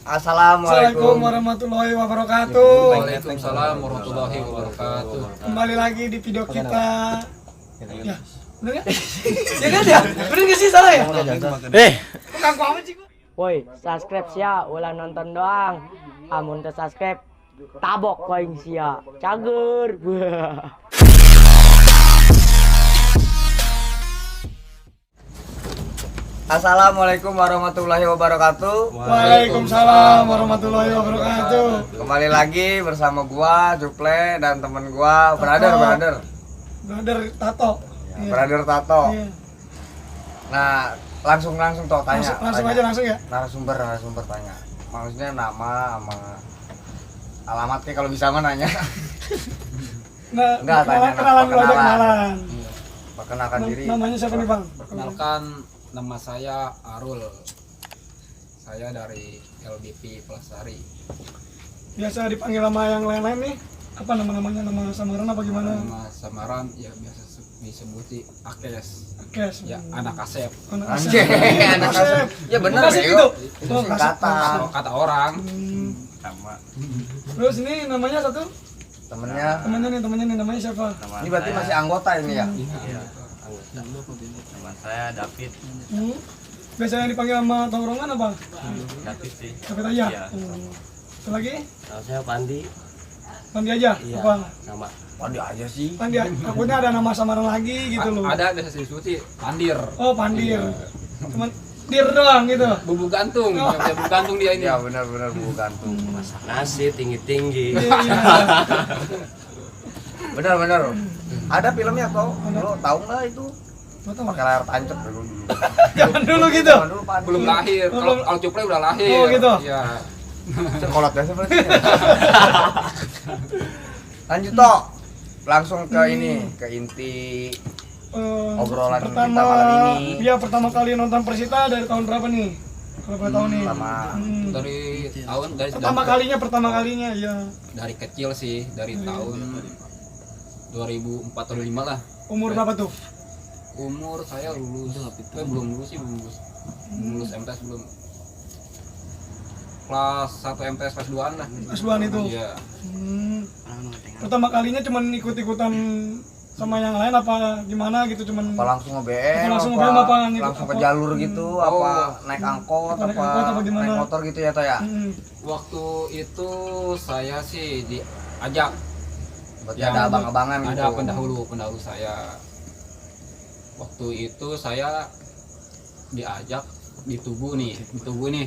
Assalamualaikum warahmatullahi wabarakatuh. Waalaikumsalam warahmatullahi wabarakatuh. Kembali lagi di video kita. Ya, bener ya? Ya kan ya? Bener gak sih salah ya? Kangku amat sih gua. Woi, subscribe sia, ulah nonton doang. Amun teu subscribe, tabok koing sia. Cager. Assalamualaikum warahmatullahi wabarakatuh. Waalaikumsalam warahmatullahi wabarakatuh. Kembali lagi bersama gua, Juple, dan temen gua, Brother Tato. Iya. Brother Tato. Iya. Nah, langsung toh tanya. Langsung tanya. aja langsung ya. Narasumber tanya. Maksudnya nama sama alamatnya kalau bisa mah nanya. Nah, Enggak, tanya kenalan dulu aja kenalan. Perkenalkan diri. Namanya siapa nih, Bang? Perkenalkan, nama saya Arul. Saya dari LBP Plasari. Biasa dipanggil nama yang lain-lain nih. Apa nama-namanya? Nama samaran apa gimana? Nama samaran ya biasa disebut Akes. Akes. Ya, anak Asep. Anjir, anak Asep. Ya benar Kasih ya. gitu. Itu Oh, singkatan. Kalau kata orang Sama Terus ini namanya satu temennya. temennya nih namanya siapa? Ini berarti masih anggota ini ya? Teman saya David. Biasanya dipanggil sama tongkrongan apa? David sih. David aja. Iya. Satu lagi? Nama saya Pandi. Pandi aja. Iya. Apa? Sama. Pandi aja sih. Pandi. Takutnya ada nama samaran lagi gitu loh. ada biasa disebut Pandir. Oh, Pandir. Cuman dir doang gitu. Bubuk gantung, ya, bubuk gantung dia ini. Ya benar-benar buku gantung. Masak nasi tinggi-tinggi. Iya. Benar. Ada filmnya kok. Lo tahu nggak itu? Gak tahu. Pakai layar tancap dulu. Jangan dulu gitu. Zaman dulu Pandi. Belum lahir. Oh, Kalau belum. Cuple udah lahir. Oh, gitu. Iya. Sekolah biasa berarti. Lanjut toh. Langsung ke ini, ke inti obrolan kita malam ini. Iya, pertama kali nonton Persita dari tahun berapa nih? Kalau boleh tahu nih. Pertama. Pertama kalinya ya. Dari kecil sih, dari tahun 2004 atau 2005 lah. Umur berapa tuh? Umur saya belum lulus. Lulus MTS belum. Kelas 1 MTS kelas 2-an lah. Kelas 2-an itu. Iya. Pertama kalinya cuman ikut-ikutan sama yang lain apa gimana gitu cuman Apa langsung nge-BM? Apa langsung nge-BM apa ngikut langsung ke apa? jalur gitu? Apa naik angkot? Apa naik angkot apa gimana? Naik motor gitu ya toh ya? Waktu itu saya sih diajak. Berarti Ya, ada abang-abangan gitu. Ada pendahulu saya. Waktu itu saya diajak di Tugu nih.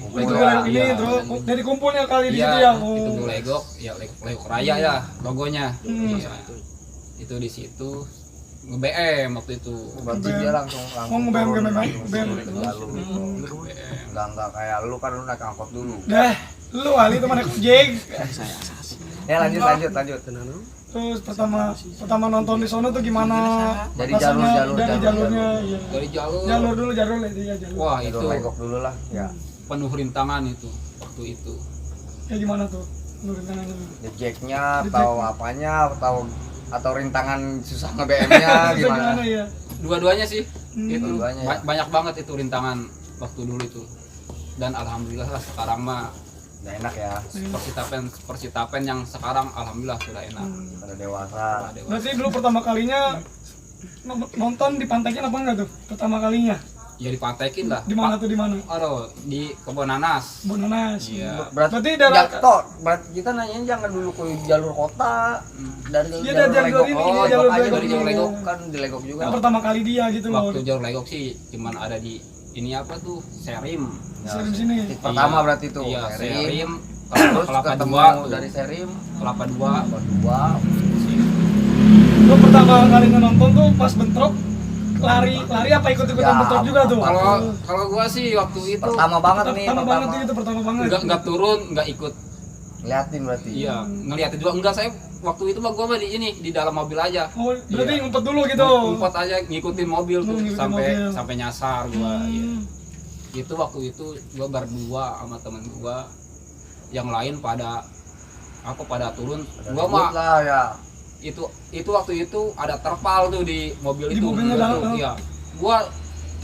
Oh, Legok. ini Iya. terus dari kumpulnya kali di Iya, situ ya. di Tugu Legok, ya Legok Raya ya logonya. Hmm. Iya. Itu di situ nge-BM waktu itu. Berarti dia langsung Mau nge-BM turun BM ke jalur. nge-BM. Enggak kayak lu kan lu naik angkot dulu. Dah, lu Ali itu mana ojek. Ya lanjut. Terus pertama nonton di sono tuh gimana? Dari Rasanya jalur, dari jalur. jalurnya, iya. Dari jalur. Jalur dulu ya jalur. Wah, Itu itu legok dulu lah. Ya. penuh rintangan itu waktu itu. Ya gimana tuh? Lu rencananya. The jacknya atau apanya atau rintangan susah nge-BM-nya gimana? ya? Dua-duanya sih. Itu Dua-duanya ya. banyak banget itu rintangan waktu dulu itu. Dan alhamdulillah lah sekarang mah Udah enak ya. Persitapen yang sekarang alhamdulillah sudah enak. Udah dewasa. Sudah dewasa. Berarti dulu pertama kalinya nonton dipantekin apa enggak tuh? Pertama kalinya. Ya dipantekin lah. Di mana tuh di mana? Aduh, di Kebun Nanas. Bonanas. Iya. Berarti daerah Berarti kita nanyain jangan dulu ke jalur kota dari Iya, dari jalur ini, Oh, jalur aja Legok dari dulu. jalur Legok kan di Legok juga. yang pertama kali dia gitu loh. Waktu jalur Legok sih cuman ada di ini apa tuh? Serim. Sering sini. Titik pertama Iya. berarti tuh. Iya, Serim. Serim. Terus Kelapa ketemu dua tuh. dari Serim Kelapa dua. kedua. Lu pertama kali nonton tuh pas bentrok lari apa ikut-ikutan Ya, bentrok juga tuh? Kalau gua sih waktu itu Pertama banget nih, Pertama banget itu pertama banget. enggak turun, enggak ikut. Liatin berarti. Iya, ngeliatin juga enggak, saya waktu itu mah gua mah di dalam mobil aja. Oh, berarti Iya. ngumpet dulu gitu. Ngumpet aja ngikutin mobil tuh Ngikutin sampai mobil. sampai nyasar gua. Iya. Hmm. Itu waktu itu gua berdua sama temen gua, yang lain pada turun. Gua mah lah ya. itu waktu itu ada terpal tuh di mobil Di itu. mobilnya Gua ada, tuh, oh. iya. Gua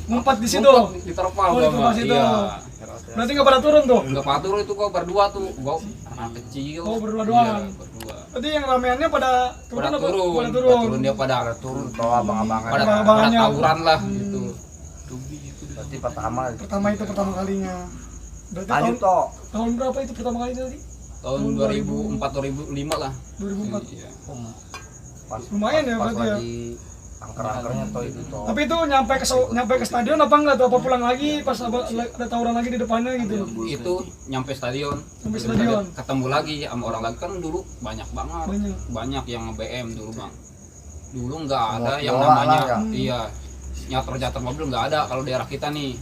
Ngumpet di situ. Ngumpet di terpal Oh, di gua terpal mah. situ. Iya. Berarti nggak pada turun tuh? Enggak patur itu gua berdua tuh. Gua anak kecil. Oh, berdua doang. Iya, berdua. Berarti yang rameannya pada turun Pada apa? turun. Pada turun. Dia pada turun toh abang-abangan. pada Abang-abangannya. tawuran lah gitu. Berarti pertama Pertama kalinya. Berarti lanjut toh. tahun berapa itu pertama kalinya tadi? Tahun 2004 2005 lah. 2004. Iya. Pas, Lumayan ya pas berarti ya. lagi angker-angkernya toh itu toh. Tapi itu nyampe ke stadion apa enggak tuh? Apa pulang lagi pas ada tawuran lagi di depannya gitu? Itu nyampe stadion. Sampai stadion. Ketemu lagi sama orang lagi kan dulu banyak banget. Banyak. Yang nge-BM dulu, Bang. Dulu nggak ada Mobil yang lah namanya ya. iya. Nyater mobil nggak ada kalau daerah kita nih.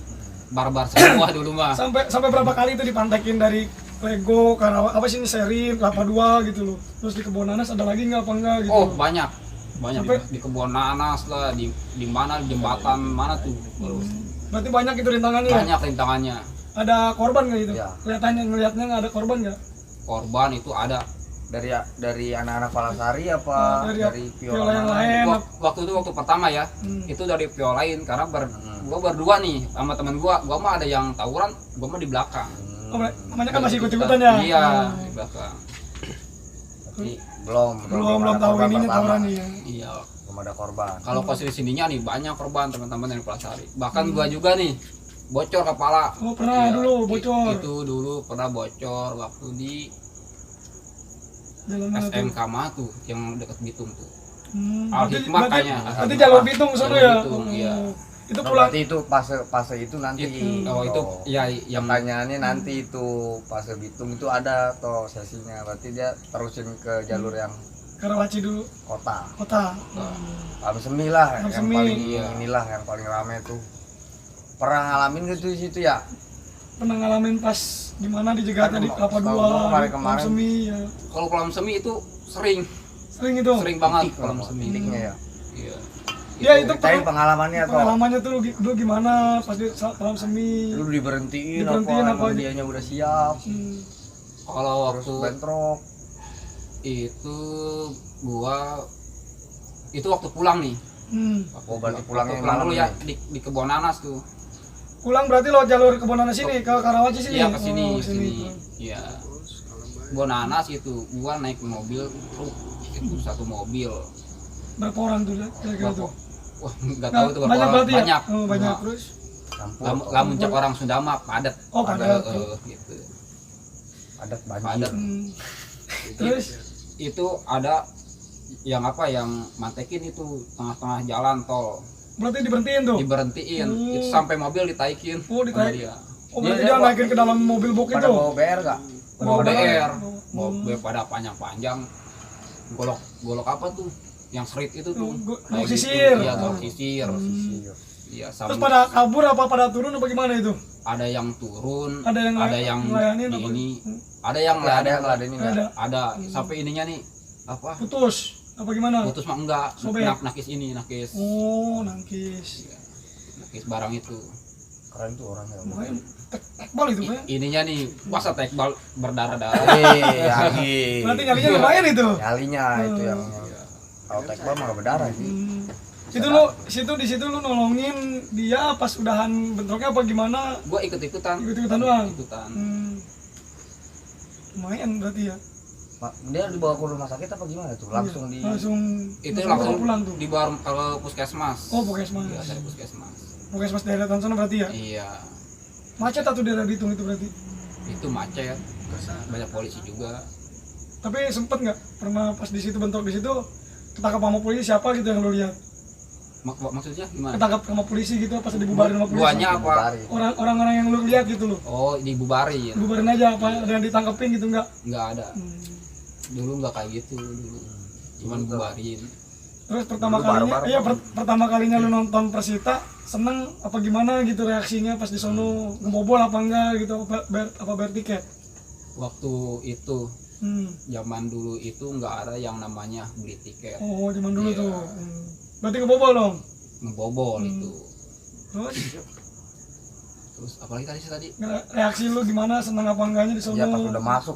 Barbar semua dulu mah. Sampai berapa kali itu dipantekin dari Lego, Karawang, apa sih ini Serin, Kelapa 2 gitu loh. Terus di Kebun Nanas ada lagi nggak apa enggak gitu? Oh, banyak Sampai- di kebun nanas lah, di mana di jembatan mana tuh. Berarti banyak itu rintangannya. Ya? Banyak rintangannya. Ada korban nggak itu? Iya. Ngelihatnya nggak ada korban nggak? Korban itu ada. Dari anak-anak Palasari apa dari Viola yang lain? Waktu itu waktu pertama ya. Itu dari violain karena gua berdua nih sama temen gua mah ada yang tawuran, gua mah di belakang. Oh, namanya kan masih ikut-ikutan ya? Iya, di belakang. Tapi belum tahu korban ininya pertama. tawuran nih ya. Iya. Belum ada korban. Kalau posisi sininya nih banyak korban teman-teman dari Palasari. Bahkan gua juga nih bocor kepala. Oh, pernah Iya, dulu bocor. Itu dulu pernah bocor waktu di Jalan mana tuh? SMK mah tuh yang dekat Bitung tuh. Al Berarti- Hikmah berarti- kayaknya. Berarti jalur Bitung sana ya? Bitung, iya. Itu Nah, pulang. berarti itu fase itu nanti. Oh itu ya yang Pertanyaannya nanti itu fase Bitung itu ada toh sesinya. Berarti dia terusin ke jalur yang Karawaci dulu, kota. kota. Semi lah yang Semi. paling inilah yang paling rame tuh. Pernah ngalamin gitu di situ ya? Pernah ngalamin pas gimana dijegatnya di Kelapa 2, kemarin. Semi ya. kalau kolam semi itu sering Sering itu. banget kolam semi. Titiknya ya. Iya. Ya itu Ceritain pengalamannya toh. pengalamannya tuh dulu gimana pas di kolam semi. Lu diberhentiin Diberhentiin apa apa aja? dianya udah siap. Kalau Terus waktu bentrok. itu waktu pulang nih. Oh berarti pulangnya Waktu pulang malam dulu ya nih. di kebun nanas tuh. Pulang berarti lewat jalur Kebun Nanas sini ke Karawaci sini. Iya ke sini, Oh, sini. Iya. Kebun nanas itu gua naik mobil truk itu satu mobil. Berapa orang tuh kira-kira tuh? Wah, enggak tahu itu berapa Banyak orang. berarti ya? Banyak. Oh, banyak Nah, terus. lamun cek orang Sunda mah padat. Oh, padat. Gitu. Padat banjir. Padat. Terus Itu ada yang mantekin itu tengah-tengah jalan tol. berarti diberhentiin tuh. Diberhentiin. Itu sampai mobil ditaikin. Oh, sama ditaik. dia. Oh, berarti dia naikin ke dalam mobil bok Pada itu. bawa BR gak? Bawa Pada BR, bawa bawa pada panjang-panjang. Golok apa tuh? Yang street itu tuh. Golok Kayak gitu. sisir. Iya, golok sisir. Iya, Terus sama pada kabur apa pada turun apa gimana itu? ada yang turun, Ada yang ngelayanin di apa? ini, ada yang Ada ngelayanin, ngeladenin enggak? Ada. ada sampai ininya nih apa? Putus apa gimana? Putus mah enggak, Sobek. nakis Oh, nangkis. nakis barang itu. Keren tuh orangnya. Lumayan tekbal itu kan. Ininya nih, masa tekbal berdarah-darah. Berarti nyalinya lumayan itu. Nyalinya itu yang kalau tekbal mah gak berdarah sih. Itu lu di situ lu nolongin dia pas udahan bentroknya apa gimana? Gua ikut-ikutan. Ikut-ikutan doang. Ikutan. Lumayan berarti ya. Dia dibawa ke rumah sakit apa gimana tuh? Langsung di Itu langsung langsung pulang tuh. dibawa ke puskesmas. Oh, puskesmas. Iya, dari puskesmas. Puskesmas daerah Tansono berarti ya. Iya. Macet atau daerah Bitung itu berarti. Itu macet. Banyak polisi juga. Tapi sempet nggak pernah pas di situ bentrok di situ ketangkap sama polisi siapa gitu yang lu lihat? Maksudnya gimana? Ketangkap sama polisi gitu pas dibubarin sama polisi. Guanya apa? Orang-orang yang lu lihat gitu loh. Oh, dibubarin. Bubarin aja apa ada yang ditangkepin gitu nggak? Nggak ada. Dulu nggak kayak gitu dulu. Cuman bubarin. Terus pertama Dulu kalinya, barbar-barbar. iya pertama kalinya lu nonton Persita, seneng apa gimana gitu reaksinya pas di sono, ngebobol apa enggak gitu, apa bayar tiket? Waktu itu zaman dulu itu nggak ada yang namanya beli tiket. Oh, zaman dulu Iya. tuh. Berarti ngebobol dong. Ngebobol itu. Terus Terus apalagi tadi reaksi lu gimana, seneng apa enggaknya di sono? Ya pas udah masuk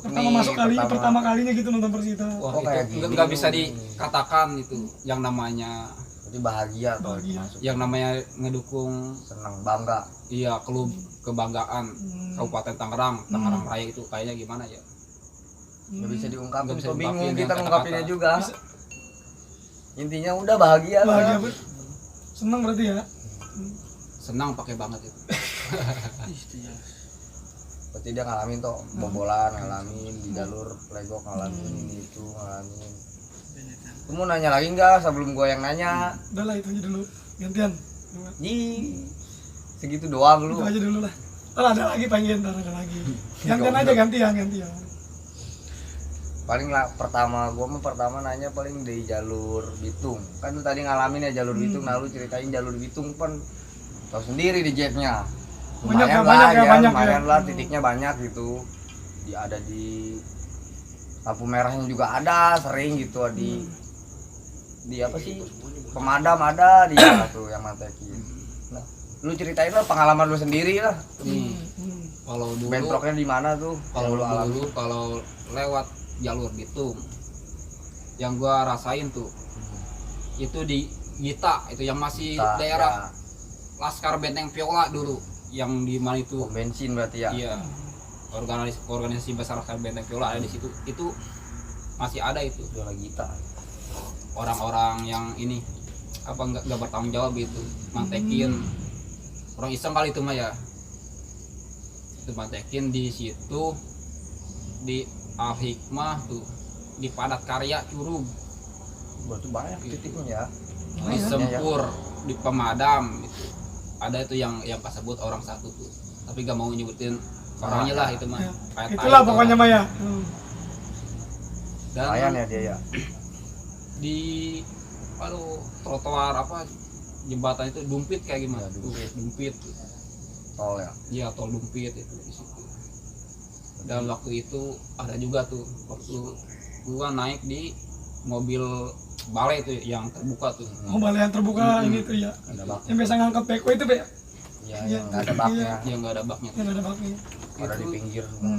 Pertama kalinya gitu nonton Persita. Wah, Oh, kayak itu gini. nggak bisa dikatakan itu yang namanya Jadi bahagia tuh Bahagia. masuk. Yang namanya ngedukung Senang, bangga. iya klub kebanggaan Kabupaten Tangerang, Tangerang Raya itu kayaknya gimana ya? Nggak bisa diungkapin, Nggak bisa tuh bingung diungkapin kita dengan ngungkapinnya kata-kata. juga. Intinya udah bahagia Bahagia lah. ber. Senang berarti ya. Senang pakai banget itu. Berarti dia ngalamin tuh bobolan, ngalamin di jalur legok, ngalamin itu, ngalamin. Lu mau nanya lagi nggak sebelum gua yang nanya? Udah lah itu aja dulu. Gantian. Ih, segitu doang lu. Itu aja dulu lah. Ntar ada lagi pengen, ntar ada lagi. Gantian aja gantian. Paling lah gua mah pertama nanya paling dari jalur Bitung. Kan lu tadi ngalamin ya jalur Bitung, nah lu ceritain jalur Bitung kan tahu sendiri di jetnya. Banyak ya, Lumayan ya. lah, titiknya banyak gitu. Ada di lampu merahnya juga ada, sering gitu di apa sih? Pemadam ada di sana tuh yang mantekin. Nah, lu ceritain lah pengalaman lu sendiri lah. Nih, kalau dulu Bentroknya di mana tuh? kalau Yang lu alami? dulu kalau lewat jalur Bitung yang gua rasain tuh itu di Gita itu yang masih Tak, daerah ya, Laskar Benteng Viola dulu yang di mana itu pom bensin berarti ya. iya organisasi besar Laskar Benteng Viola ada di situ itu masih ada itu Udah lagi kita. orang-orang yang ini apa nggak bertanggung jawab gitu mantekin orang iseng kali itu mah ya itu mantekin di situ di Al Hikmah tuh di Padat Karya Curug Berarti banyak titiknya ya. di Sempur di Pemadam itu ada itu yang pas sebut orang satu tuh tapi gak mau nyebutin orangnya lah itu mah Ya. kayak Itulah tai pokoknya orang. mah ya. Dan Lumayan ya dia ya. di trotoar apa jembatan itu Dumpit kayak gimana Ya, tuh Dumpit Tol ya. iya tol Dumpit itu di situ dan waktu itu ada juga tuh waktu gua naik di mobil balai itu yang terbuka tuh Oh, balai yang terbuka ini tuh ya. Ada baknya. Yang biasa ngangkat beko itu, Be. Iya, Iya, yang nggak ada baknya. yang nggak ada baknya Yang ada baknya. Ada di Itu pinggir semua.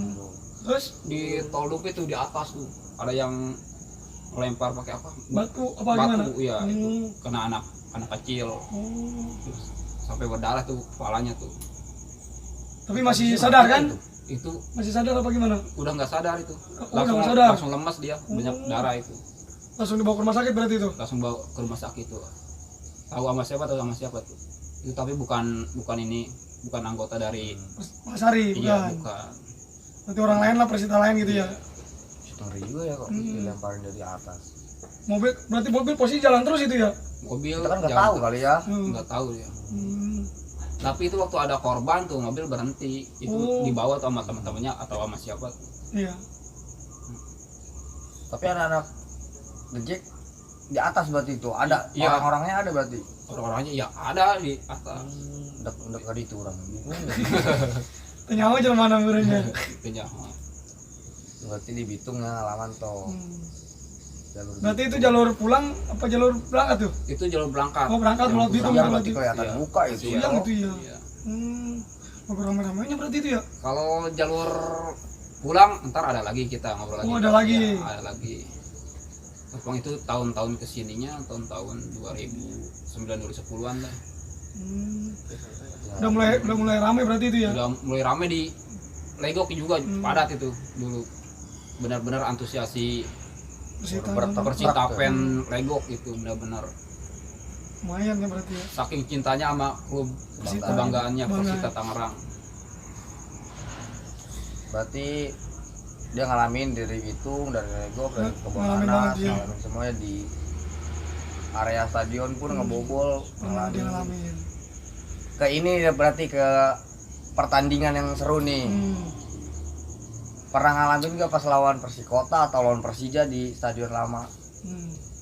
Terus di tol Dumpit tuh di atas tuh ada yang melempar pakai apa batu apa gimana? batu iya itu Hmm. kena anak kecil Oh. terus sampai berdarah tuh kepalanya tuh Tapi masih sadar kan? itu Masih sadar apa gimana? udah nggak sadar itu udah nggak sadar. langsung lemas dia banyak darah itu Langsung dibawa ke rumah sakit berarti itu. langsung bawa ke rumah sakit tuh tahu sama siapa tuh itu tapi bukan ini bukan anggota dari Mas Hari, iya bukan. bukan Berarti orang lain lah, persita lain gitu ya. Ngeri juga ya kok dilemparin dari atas. Berarti mobil posisi jalan terus itu ya? mobil Kita kan nggak jalan tahu tuh. kali ya. Nggak tahu ya Hmm. tapi itu waktu ada korban tuh mobil berhenti itu Oh. dibawa tuh sama teman-temannya atau sama siapa tuh. Iya. Tapi anak-anak ngejek di atas berarti itu ada Iya. orang-orangnya ada berarti. Orang-orangnya ya ada di atas Udah kali itu orang bingung. Tanya aja mana muridnya. itu jahat. Berarti di Bitung ya halaman toh. Jalur Berarti itu jalur pulang apa jalur berangkat tuh? Itu jalur berangkat. Oh, berangkat Yang lewat Bitung, Bitung lewat berarti Bitung. kelihatan Iya. buka itu Iya. ya. Yang itu ya. Iya. Oh, ramai-ramainya berarti itu ya? Kalau jalur pulang ntar ada lagi kita ngobrol lagi. Oh, ada lagi. Ya, ada lagi. Pulang itu tahun-tahun kesininya tahun-tahun 2009 2010-an lah. Udah mulai ramai berarti itu ya? Udah mulai rame di Legok juga padat itu dulu. Benar-benar antusiasi Persitapen Legok itu benar-benar Lumayan ya berarti ya. saking cintanya sama klub Persita. kebanggaannya Bangga. Persita Tangerang. Berarti dia ngalamin dari Bitung, dari Legok, dari Ngalamin Kebonanas, banget dia. ngalamin semuanya di area stadion pun ngebobol. Pernah dia ngalamin. Ke ini ya berarti ke pertandingan yang seru nih. Pernah ngalamin nggak pas lawan Persikota atau lawan Persija di stadion lama?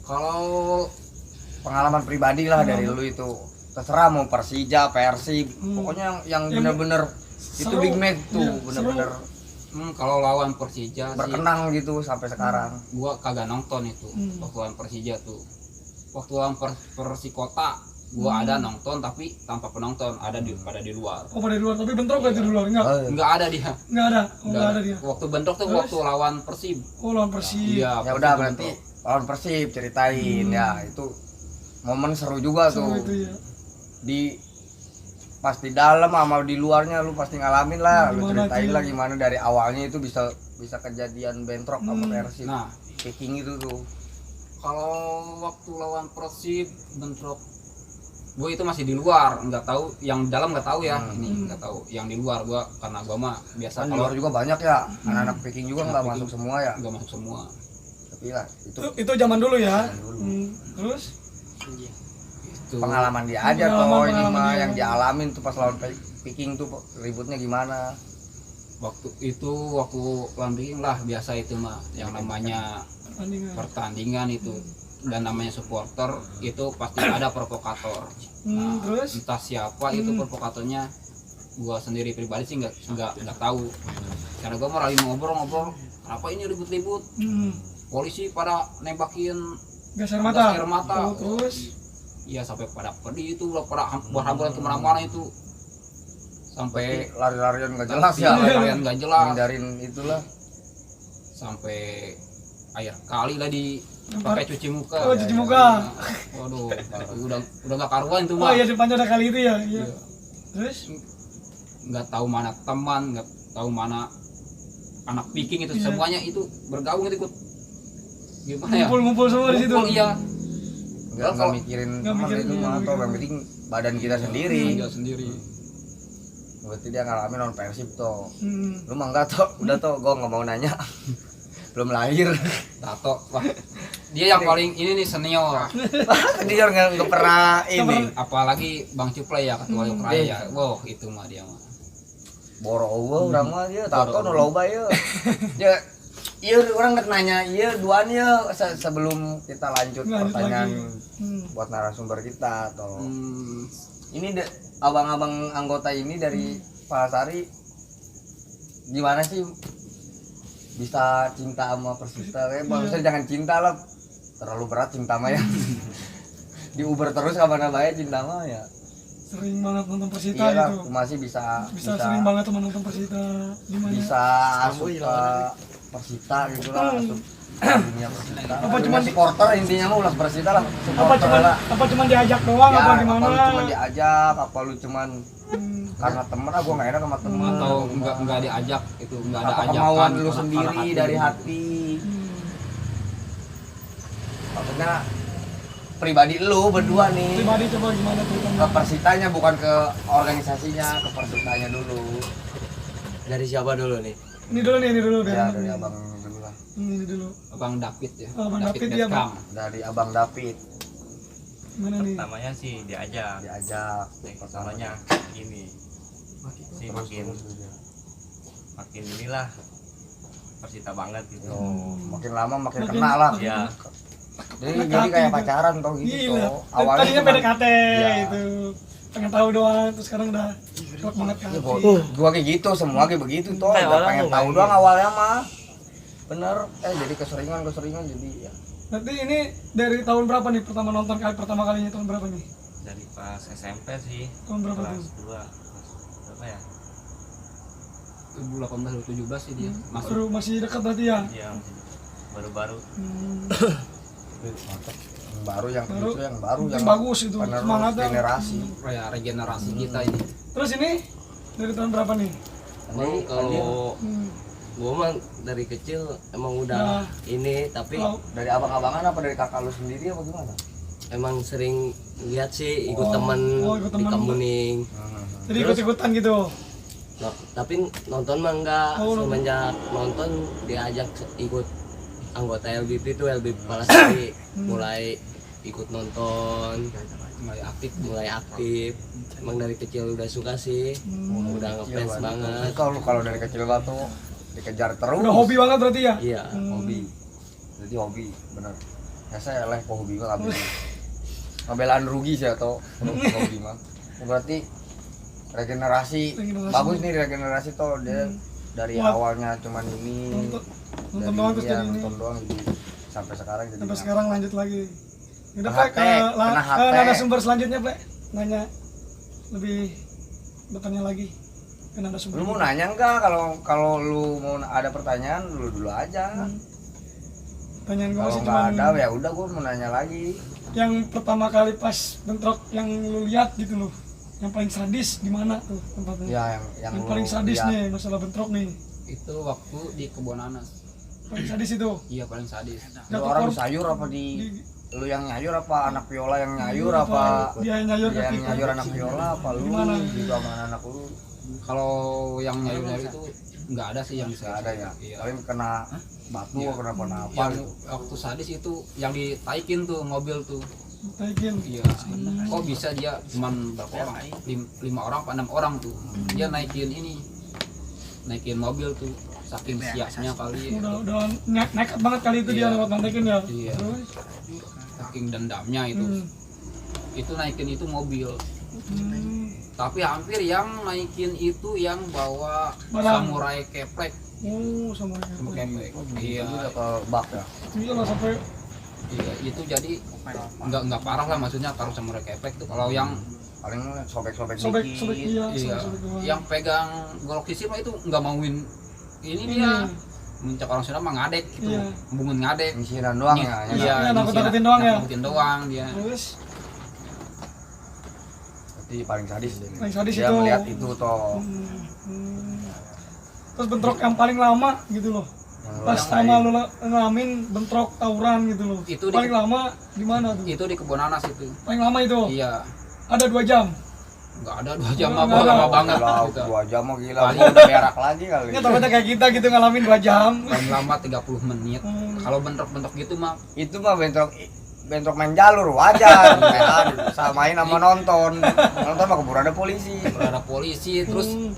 Kalau Pengalaman pribadi lah dari lu itu. Terserah mau Persija, Persib, pokoknya yang bener-bener itu seru. big match tuh, Iya, bener-bener kalau lawan Persija sih berkenang gitu sampai sekarang. gua kagak nonton itu waktu lawan Persija tuh. Waktu lawan Persikota gua ada nonton tapi tanpa penonton, ada pada di luar. Oh, pada di luar, tapi bentrok berarti di luar? Enggak? Enggak ada dia. Enggak ada? Oh, enggak ada dia? Waktu bentrok tuh Terus? waktu lawan Persib. Oh, lawan Persib. Iya, Ya Persib udah bentrok. berarti lawan Persib ceritain ya itu momen seru juga Seru tuh. itu ya. Di pas di dalam sama di luarnya lu pasti ngalamin lah. Lu Gimana ceritain tuh? lah gimana dari awalnya itu bisa kejadian bentrok sama Persib. Nah, Picking itu tuh. kalau waktu lawan Persib bentrok, gue itu masih di luar, nggak tahu yang dalam nggak tahu ya. Ini nggak tahu yang di luar, gue karena gue mah biasa Kan di kalau luar juga banyak ya. Anak-anak picking juga nggak masuk semua ya. nggak masuk semua. Tapi lah itu Itu zaman dulu ya. Zaman dulu. Terus Itu pengalaman dia aja toh ini Pengalaman mah dia. yang dialamin tuh pas lawan picking tuh ributnya gimana. waktu lawan Viking lah biasa itu mah yang namanya pertandingan. pertandingan itu, dan namanya supporter itu pasti ada provokator. Nah, Terus entah siapa itu provokatornya, gua sendiri pribadi sih nggak tahu, karena gua mau lagi ngobrol kenapa ini ribut-ribut, polisi pada nembakin gas air gas mata. air mata. Terus Iya, sampai pada pedih itu, pada berhamburan kemana-mana itu, sampai Lari-larian nggak jelas ya. larian nggak jelas, Hindarin itulah. sampai air kali lah di pakai cuci muka. Oh, cuci muka. Waduh, udah nggak karuan itu Oh mah. iya, depannya ada kali itu ya. Iya. Terus Nggak tahu mana teman, nggak tahu mana anak Viking itu, Iya. semuanya itu bergabung itu ikut gimana ya? ngumpul semua di situ. Ngumpul, iya. Nggak mikirin Nggak teman mikirin, itu iya, mah nggak toh yang mikirin. penting badan kita sendiri. Dia sendiri. Berarti dia ngalamin non Persib toh. Hmm. Lu mah enggak toh, udah toh gua nggak mau nanya. Belum lahir. Tato, wah, dia yang paling ini nih senior. Dia nggak pernah ini. Apalagi Bang Cuplay ya, ketua Ukraina. Wow, itu mah dia mah. Boro eueuh urang mah ieu tato nu loba ieu. Ya iya orang rek nanya iya duaan ya sebelum kita lanjut Lanjut pertanyaan lagi. buat narasumber kita atau Hmm, ini abang-abang anggota ini dari Palasari gimana sih bisa cinta sama Persita kayak maksudnya jangan cinta lah terlalu berat cinta mah ya di Uber terus kapan bae cinta mah ya Sering banget nonton Persita iya lah gitu. masih bisa Sering banget teman nonton Persita. Gimana? bisa asup ke Persita gitu lah asup ke dunia Persita Apa dunia cuman supporter intinya mah ulah Persita lah Apa supporter cuman lah diajak doang ya apa gimana? apa lu cuma diajak apa lu cuman karena temen lah gua nggak enak sama temen atau nggak diajak itu, nggak ada apa ajakan kemauan lu karena sendiri hati dari gitu. hati maksudnya pribadi lu berdua nih Pribadi coba gimana tuh? ke Persitanya bukan ke organisasinya ke Persitanya dulu Dari siapa dulu nih? Ini dulu nih, ini dulu ya dari dari abang dulu lah Ini dulu. Abang David ya. Abang David, iya, Bang. Beckham. dari abang David Gimana nih? Pertamanya sih diajak. diajak Yang pertamanya gini. Si makin inilah Persita banget gitu. oh, makin lama makin Makin- kena lah Ya, jadi kayak pacaran tau gitu Gila. toh awalnya Tadinya cuman- PDKT Iya. itu. Pengen tahu doang, terus sekarang udah klop banget kan. Ya, gua kayak gitu, semua kayak begitu toh. Kayak Udah orang pengen tuh tahu kayak doang gitu. awalnya mah. Bener, jadi keseringan jadi ya. Berarti ini dari tahun berapa nih pertama nonton pertama kalinya tahun berapa nih? dari pas SMP sih. Tahun berapa Kelas tuh? 2. Kelas berapa ya? 2018 2017 sih dia masuk. Baru masih dekat berarti ya? Iya, baru-baru. Hmm. Yang baru yang Baru. itu yang baru Yang bagus itu, penerus semangatnya. generasi. Ya, regenerasi kita ini. Terus ini dari tahun berapa nih? Emang kalau Hmm. gua mah dari kecil emang udah Nah. ini, tapi Kalau Dari abang-abangan apa dari kakak lu sendiri apa gimana? emang sering lihat sih ikut Oh, temen ikut di temen. Kamuning. jadi ikut-ikutan gitu. No, tapi nonton mah enggak, Oh, nonton. semenjak nonton diajak ikut anggota LBP tuh LBP Palasari mulai ikut nonton, mulai aktif. Emang dari kecil udah suka sih, udah ngefans banget. Kalau dari kecil batu dikejar terus. Udah hobi banget berarti ya? Iya, Hobi. Jadi hobi, bener. Ya saya leh hobi mah ngambil. Ngambilan rugi sih atau hobi mah. Berarti regenerasi. Bagus nih regenerasi toh dia dari Wah. awalnya cuman ini Nonton doang terus iya, jadi ini. nonton doang jadi sampai sekarang jadi Sampai sekarang lanjut lagi. Udah Kena Pak, ke HT, kena HT. narasumber selanjutnya, Pak. Nanya lebih bertanya lagi. Ke narasumber. lu mau nanya enggak kalau lu mau ada pertanyaan lu dulu aja Tanyaan gue kalau masih nggak cuma ada ya udah gua mau nanya lagi yang pertama kali pas bentrok yang lu lihat gitu loh, yang paling sadis di mana tuh tempatnya? Ya yang Yang lu paling sadis lihat. nih masalah bentrok nih. Itu waktu di kebun nanas. Paling sadis itu. Iya paling sadis. Lu Jatuh orang korban- sayur apa di lu yang nyayur apa anak viola yang nyayur Apa apa dia yang nyayur dia ke yang kita? nyayur anak viola apa lu Gimana? juga sama anak lu Kalau yang nyayur itu nggak ada sih yang nggak ada ya Iya. paling kena batu Iya. kena apa Yang gitu. waktu sadis itu yang ditaikin tuh mobil tuh. Taikin. Iya. Kok bisa dia cuman berapa orang? 5 orang apa 6 orang tuh. Dia naikin ini. Naikin mobil tuh. Saking siapnya kali. Udah nekat banget kali itu dia Iya. lewat naikin ya. Iya. Terus? Saking dendamnya itu. Hmm. Itu naikin itu mobil. Hmm. Tapi hampir yang naikin itu yang bawa Barang. samurai keplek. Oh, sama Sama kayak. keplek. Iya. Udah ke bak ya Iya lah sampai Iya, itu jadi nggak parah lah maksudnya kalau samurai keplek tuh kalau yang paling sobek-sobek sobek dikit. iya, iya, sobek doang. yang pegang golok sisir mah itu nggak mauin ini dia mencak orang Sunda mah ngadek gitu, Iya. bungun ngadek. ngisiran doang ya Iya, Iya, nakut-nakutin doang ya. Nakut-nakutin doang dia. Terus berarti paling sadis deh. paling sadis Dia itu. melihat itu toh Hmm. Terus bentrok yang paling lama gitu loh. yang lu Pas rasain. sama lu ngalamin bentrok tawuran gitu loh. Itu paling lama di mana tuh? Itu di kebun nanas itu. Paling lama itu. Iya, Ada 2 jam. nggak ada 2 jam Nggak mah ada. lama banget Gila, gitu. 2 jam mah gila Paling- gua udah berak lagi kali Ya takutnya kayak kita gitu ngalamin 2 jam. Paling lama 30 menit. Hmm. Kalau bentrok-bentrok gitu mah itu mah bentrok main jalur wajar kayak samain sama nonton mah keburu ada polisi ada polisi terus Hmm.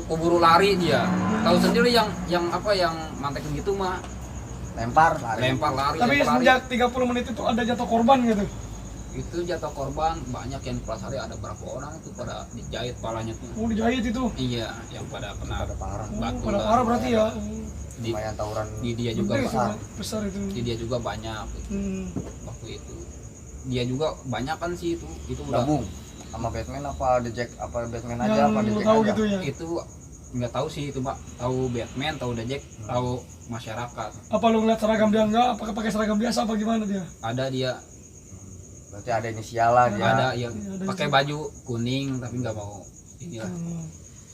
keburu lari dia. Tahu sendiri yang apa yang mantekin gitu mah lempar lari lempar lari. Tapi lempar lari. sejak 30 menit itu ada jatuh korban gitu. Itu jatuh korban banyak yang di Palasari, ada berapa orang itu pada dijahit palanya tuh. Oh, dijahit itu. Iya, yang pada kena pada parah Oh, batu pada lah. parah berarti ya. Di, lumayan tawuran di dia juga Gede besar. itu, besar itu. Di dia juga banyak Hmm. waktu itu. Dia juga banyak kan sih itu. Itu udah gabung sama Batman apa The Jack apa Batman aja apa The Yang lu Jack tahu aja gitu ya. itu nggak tahu sih itu, Pak. Tahu Batman, tahu The Jack, tahu masyarakat. Apa lu ngeliat seragam dia enggak? Apakah pakai seragam biasa apa gimana dia? Ada dia, berarti ada inisial lah dia ada yang Iya, ada pakai baju kuning tapi nggak mau inilah. Hmm.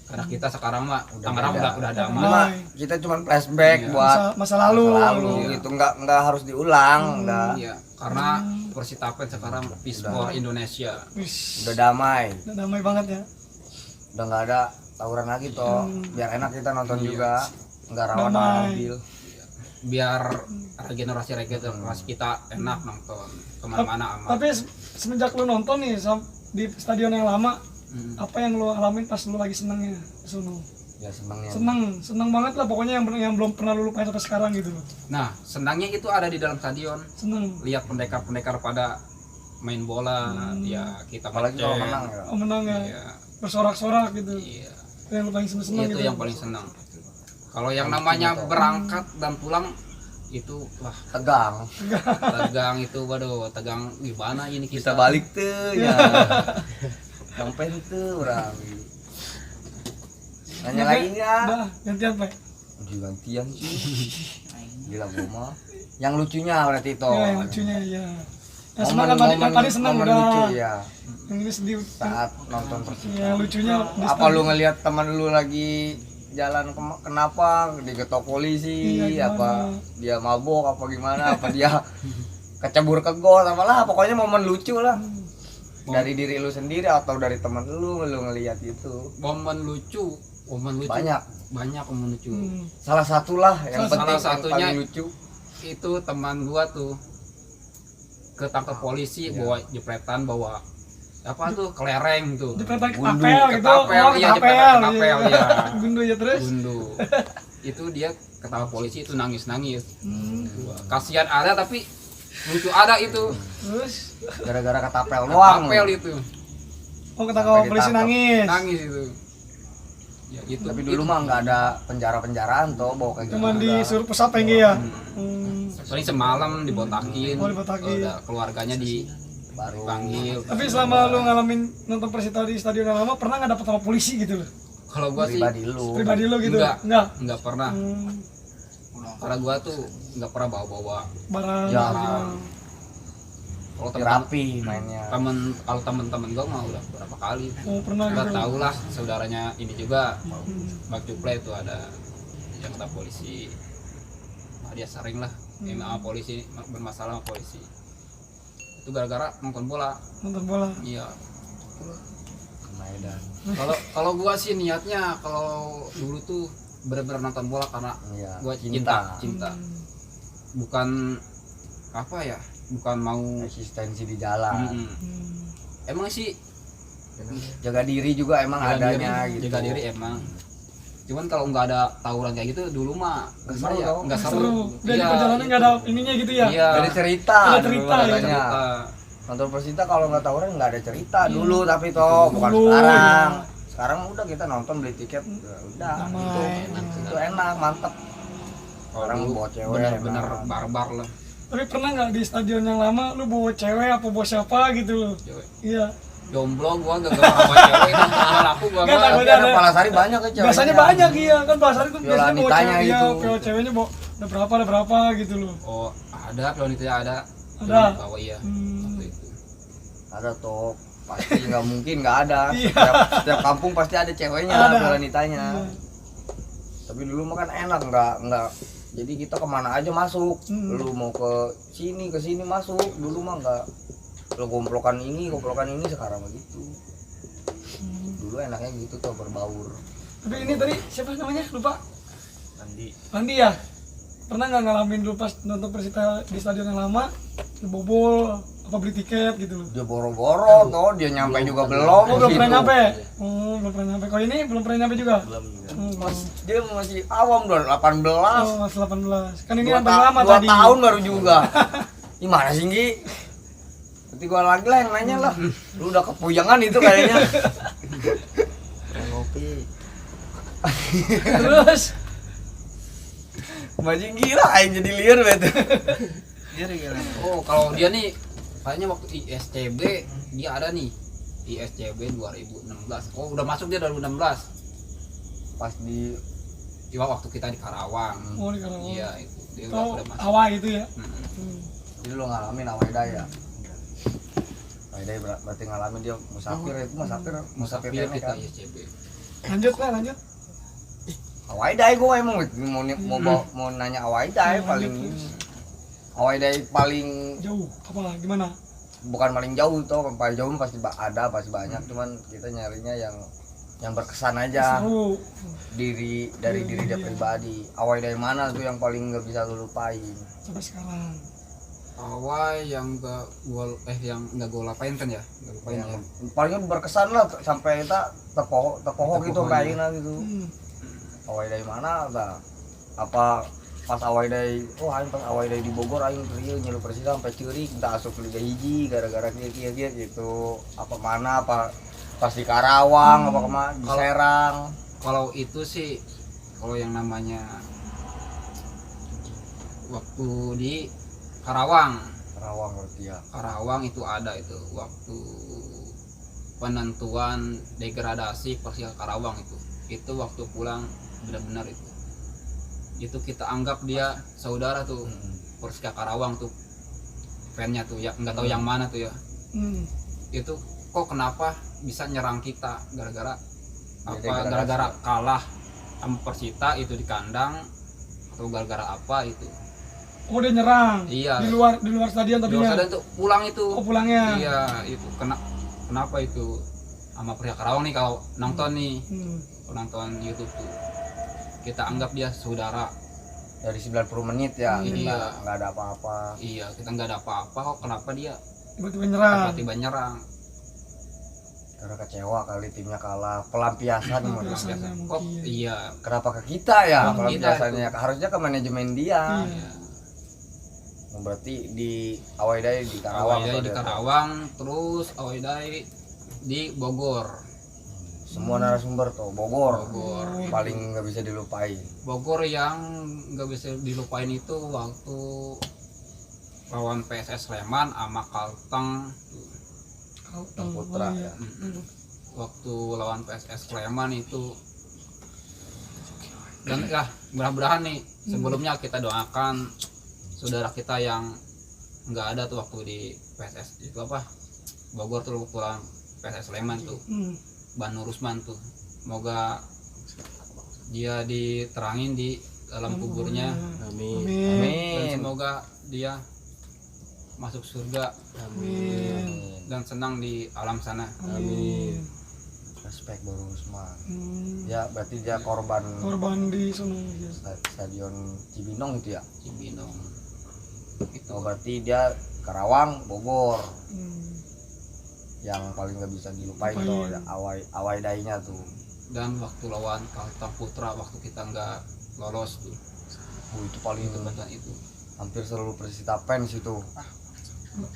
Karena kita sekarang mah Udah Tangerang beda. udah Udah damai. cuma kita cuma flashback Iya. buat Masa lalu. lalu Iya. gitu nggak harus diulang udah Iya, karena Persitapet sekarang peace for Indonesia. Wis, udah damai udah damai banget ya. udah nggak ada tawuran lagi toh biar enak kita nonton juga nggak rawan sama Damai. mobil Biar regenerasi kita enak nonton kemana-mana aman. Tapi semenjak lu nonton nih di stadion yang lama, Hmm. apa yang lu alamin pas lu lagi senengnya? Sono. ya senengnya Seneng banget lah pokoknya yang belum pernah lu lupain sampai sekarang gitu loh. Nah, senangnya itu ada di dalam stadion. Seneng. Lihat pendekar-pendekar pada main bola, ya kita apalagi kalau menang ya Oh, menang ya. Iya, Bersorak-sorak gitu. iya. Itu yang lu paling seneng Itu gitu. yang paling senang. Kalau yang namanya berangkat dan pulang itu wah tegang tegang itu, waduh tegang gimana ini bisa kita balik tuh ya sampai tuh orang nanya lagi nggak Udah, gantian, Pak. gantian sih gila gua mah yang lucunya berarti itu Ya, yang lucunya ya. Yang senang kan tadi, yang tadi senang momen udah. lucu ya Yang ini sedih. saat nonton Persita Ya, lucunya di apa stadion. lu ngelihat teman lu lagi jalan kenapa digetok polisi Iya, apa gimana? dia mabok apa gimana apa dia kecebur ke gol apalah pokoknya momen lucu lah dari diri lu sendiri atau dari teman lu ngelihat itu momen lucu banyak momen lucu. salah satulah yang Salah penting yang satunya paling lucu Itu teman gua tuh ketangkap polisi bawa jepretan, bawa apa tuh kelereng tuh, Jepretan Gundu, ketapel gitu. ketapel, Oh, iya, ketapel, jepretan ketapel, iya. Gundu ya terus. gundu. Itu dia ketangkap polisi itu nangis Hmm. kasihan ada tapi lucu ada itu. Terus gara-gara ketapel doang Ketapel itu oh ketangkap Sampai polisi ditangkap. nangis. nangis itu ya itu. tapi dulu mah nggak ada penjara-penjaraan toh bawa kayak Cuman gitu. disuruh pesat pengen ya. paling semalam dibotakin. Oh, dibotakin. Udah keluarganya baru dipanggil. Tapi selama lu ngalamin nonton Persita di stadion yang lama, pernah nggak dapet sama polisi gitu loh? Kalau gua sih pribadi lu Pribadi lu gitu? Enggak. nggak pernah. Hmm, Karena gua tuh nggak pernah bawa-bawa barang. Ya. gitu. Kalau rapi mainnya. kalau teman-teman gue mah udah berapa kali. Oh, pernah Udah gitu. tahu lah saudaranya ini juga Bang Cuple itu ada yang kata polisi. Nah, dia sering lah sama polisi, bermasalah sama polisi. Itu gara-gara nonton bola. Nonton bola. Iya. Medan. Kalau gua sih niatnya kalau dulu tuh benar-benar nonton bola karena Iya, gua cinta. cinta. Bukan apa ya? Bukan mau Eksistensi di jalan. Emang sih Jaga diri juga emang jaga adanya diri, gitu. jaga diri emang. Cuman kalau nggak ada tawuran kayak gitu dulu mah Nggak gimana seru ya? dong. Nggak Seru. Dari Iya, perjalanan nggak ada ininya gitu ya. Iya. Dari cerita, Ada dulu cerita ya. katanya. Nonton Persita kalau nggak tawuran nggak ada cerita dulu, tapi toh bukan Dulu, sekarang. iya. Sekarang udah kita nonton beli tiket, ya udah Damai. itu enak, mantep. Kalau Orang dulu bawa cewek, benar-benar enak. barbar lah. Tapi pernah nggak di stadion yang lama lu bawa cewek apa bawa siapa gitu loh? Cewek. Iya. Jomblo gua gak pernah bawa cewek itu nggak laku gua Nggak, mah. takut. Tapi ada Palasari banyak ya ceweknya. Biasanya banyak iya kan Palasari tuh biasanya bawa Violanitanya cewek, iya, itu. ceweknya bawa ada berapa gitu loh. Oh, ada wanitanya ada. Ada. Bawa iya. Hmm. Waktu itu. Ada toh, pasti nggak mungkin nggak ada. Iya. Setiap kampung pasti ada ceweknya, Ada. wanitanya. Tapi dulu mah kan enak, nggak. Jadi kita kemana aja masuk. Lu mau ke sini masuk. Dulu mah nggak. Lu komplokan ini sekarang begitu. Dulu enaknya gitu tuh berbaur. Tapi ini tadi siapa namanya? Lupa. Andi ya? Pernah nggak ngalamin dulu pas nonton Persita di stadion yang lama, ngebobol apa beli tiket gitu loh? Dia boro-boro toh, dia nyampe juga belum. Oh, belum pernah gitu. nyampe. Oh, belum pernah nyampe. Kalau ini belum pernah nyampe juga? Belum. Dia masih awam dong, 18. Oh, masih 18. Kan ini Dua yang paling lama 2 tadi. tahun baru juga. Gimana sih Nggi? Nanti gua lagi lah yang nanya lah. Lu udah kepujangan itu kayaknya. Ngopi. Terus Mbak Jinggi lah yang jadi liar betul. Oh, kalau dia nih kayaknya waktu ISCB dia ada nih. ISCB 2016. Oh, udah masuk dia 2016. Pas di Cuma waktu kita di Karawang. oh di Karawang. Iya, itu. Dia Oh, udah masuk. awal itu ya. jadi lo ngalamin Awaida ya. Awaida berarti ngalamin dia musafir itu musafir Musafir ini kita kan. ISCB. Lanjut lah, lanjut. Awaida gue emang mau nanya Awaida paling Awaida paling Jauh apa gimana? bukan paling jauh toh, paling jauh pasti ada pasti banyak, cuman kita nyarinya yang berkesan aja Seru. dari diri dia pribadi. Awaida yang mana tuh yang paling nggak bisa lu lupain Sampai sekarang. Awal yang yang nggak gue lapain kan ya? Nggak lupain yang ya. paling berkesan lah sampai kita terpoho gitu Terpoho, kayak gitu. Hmm. Awaida mana ada apa pas Awaida aing pas Awaida di Bogor aing rieu nyelu Persita sampai ceurik minta asup Liga Hiji gara-gara kieu gitu. Apa mana apa pas di Karawang apa kemana di Kalau- Serang. Kalau itu sih kalau yang namanya waktu di Karawang Berarti ya. Karawang itu ada itu waktu penentuan degradasi Persija Karawang itu waktu pulang benar-benar itu kita anggap dia saudara tuh Persija Karawang tuh fansnya tuh ya nggak tahu yang mana tuh ya itu kok kenapa bisa nyerang kita gara-gara Degradasi. gara-gara kalah sama Persita itu di kandang atau gara-gara apa itu Oh dia nyerang. Iya. Di luar stadion di tapi luar stadion tuh pulang itu Oh pulangnya. iya itu kenapa itu sama Persija Karawang nih kalau nonton nih kalau nonton YouTube tuh kita anggap dia saudara Dari 90 menit ya, kita Iya. nggak ada apa-apa. iya kita nggak ada apa-apa kok kenapa dia Tiba-tiba nyerang. tiba-tiba nyerang Karena kecewa kali timnya kalah, pelampiasan mungkin. Pelampiasan. biasa kok mungkin. iya Kenapa ke kita ya Ke kita pelampiasannya? Harusnya ke manajemen dia. iya. Berarti di Awaidai di Karawang. Awaidai atau di dia- Karawang terus Awaidai di Bogor Semua narasumber tuh Bogor. Bogor Paling nggak bisa dilupain. Bogor yang nggak bisa dilupain itu waktu lawan PSS Sleman sama Kalteng Kalteng. Putra, Oh, iya. waktu lawan PSS Sleman itu dan ya mudah-mudahan nih sebelumnya kita doakan saudara kita yang nggak ada tuh waktu di PSS itu apa Bogor tuh pulang PSS Sleman tuh Banu Rusman tuh, semoga dia diterangin di dalam kuburnya, Amin. dan Amin. semoga dia masuk surga Amin. dan senang di alam sana. Amin. Respect Baru Usman. Hmm. Ya berarti dia korban Korban di sono ya. stadion Cibinong itu ya. Cibinong itu. Oh berarti dia Karawang, Bogor. Hmm. Yang paling nggak bisa dilupain Lupain. tuh ya, awai dainya tuh. Dan waktu lawan Kalteng Putra waktu kita nggak lolos tuh, Itu paling itu betul itu. hampir seluruh Persita fans itu.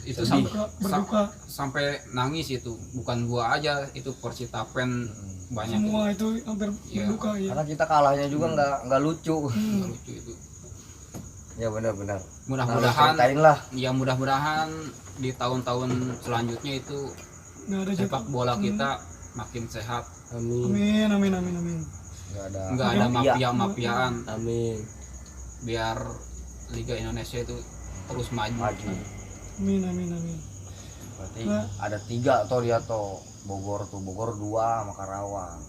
Itu Sedih. Berduka. sampai nangis itu, bukan gua aja, itu Persita fan banyak Semua itu hampir Iya. berduka ya. Karena kita kalahnya juga nggak lucu. itu. Lucu itu. Ya benar-benar. Mudah-mudahan Ceritain lah. ya mudah-mudahan di tahun-tahun selanjutnya itu Nggak ada sepak bola kita makin sehat, Amin. Amin, amin, amin, amin. nggak ada mafia. mafia-mafiaan, Amin. biar Liga Indonesia itu terus maju. Amin, amin, amin. Berarti Nah. ada 3 tuh dia tuh. Bogor 2 sama Karawang.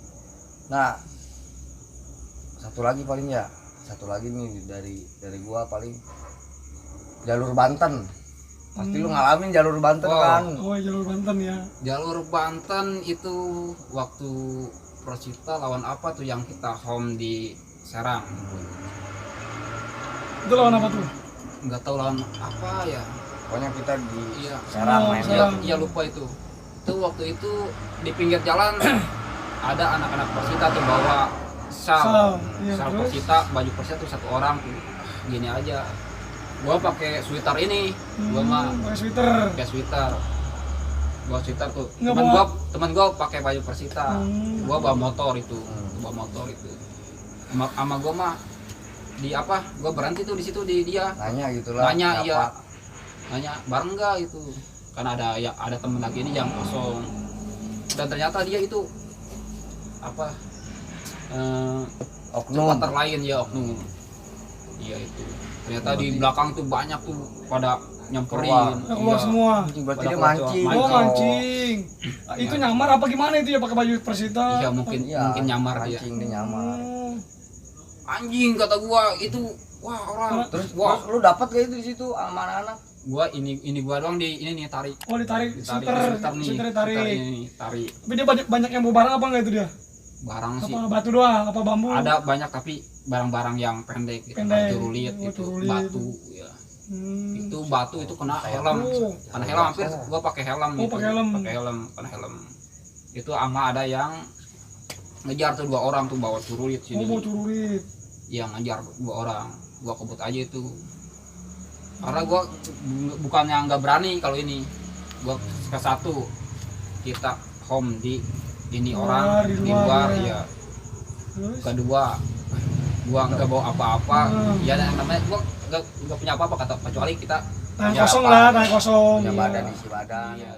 Nah, satu lagi paling ya. Satu lagi nih dari gua paling jalur Banten. Pasti lu ngalamin jalur Banten Wow. kan. Oh, jalur Banten ya. Jalur Banten itu waktu Persita lawan apa tuh yang kita home di Serang, Itu lawan apa tuh? nggak tahu lawan apa ya. Pokoknya kita di Iya. Serang Oh, main. Serang. Iya lupa itu. Itu waktu itu di pinggir jalan ada anak-anak Persita tuh bawa Sal, sal iya, terus? Persita, baju Persita tuh satu orang tuh. Gini aja. Gua pakai sweater ini, gua mah pakai sweater. pakai sweater. Gua sweater tuh. Nggak Teman gua pakai baju Persita. Hmm. Gua bawa motor itu. Bawa motor itu. Sama gua mah di apa? Gua berhenti tuh di situ di dia. Nanya gitu lah. Nanya kenapa. iya. Nanya bareng enggak itu. Kan ada temen lagi ini yang kosong. Dan ternyata dia itu apa? Oknum. Supporter lain ya oknum. Iya itu. Ternyata di belakang tuh banyak tuh pada nyamperin. Keluar semua. Berarti Pada dia keluar mancing. semua. Oh, mancing. Itu nyamar apa gimana itu ya pakai baju Persita? Iya mungkin Iya, mungkin nyamar dia. mancing dia nyamar. Oh. Anjing kata gua itu wah orang. Terus wah lu dapat gak itu di situ sama anak-anak? gua ini gua doang di ini nih tarik. Oh, ditarik Ditarik sweater, nih. sweater Sweater ditarik. ini tarik. Tapi dia banyak yang bawa barang apa enggak itu dia? Barang sih. Apa batu doang, apa bambu? Ada banyak tapi barang-barang yang pendek gitu. Pendek. Cerulit Oh, gitu, cerulit. batu ya. Hmm. Itu batu itu kena helm. Oh. Kena helm hampir gua pakai helm Oh, pakai helm. kena helm. Itu ama ada yang ngejar tuh 2 orang tuh bawa cerulit Oh, sini. mau curulit. Yang ngejar 2 orang. Gua kebut aja itu. Karena gua bukannya nggak berani kalau ini. Gua ke satu kita home di ini Luar, orang di di luar, luar ya. ya. Terus? Kedua gua nggak bawa apa-apa. Hmm. Ya yang namanya gua nggak punya apa-apa kata kecuali kita Tangan Ya, kosong apa? lah, tangan kosong. Punya iya. badan isi badan. Iya,